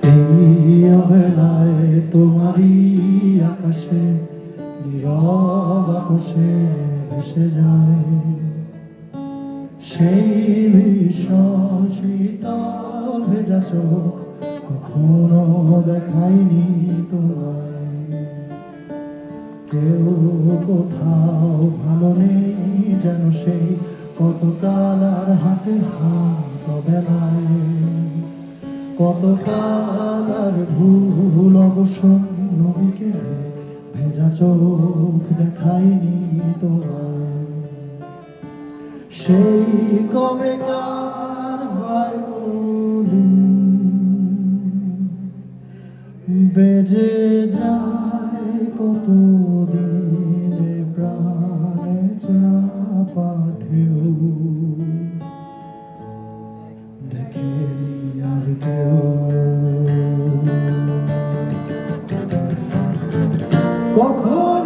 এই অবেলায় তোমারই আকাশে নীরব আপোষে ভেসে যায় সেই ভীষণ শীতল ভেজা চোখ কখনো দেখায়নি তোমায়। কেউ কোথাও ভালো নেই যেন সেই কতকাল আর হাতে হাত বেলায়, কতকাল আর ভুল অবসন্ন বিকেলে ভেজা চোখ দেখায়নি তোমায়। সেই কবেকার ভায়োলিন বেজে যায় কত দিনে প্রাণে চাপা ঢেউ, দেখেনি আর কেউ। কখন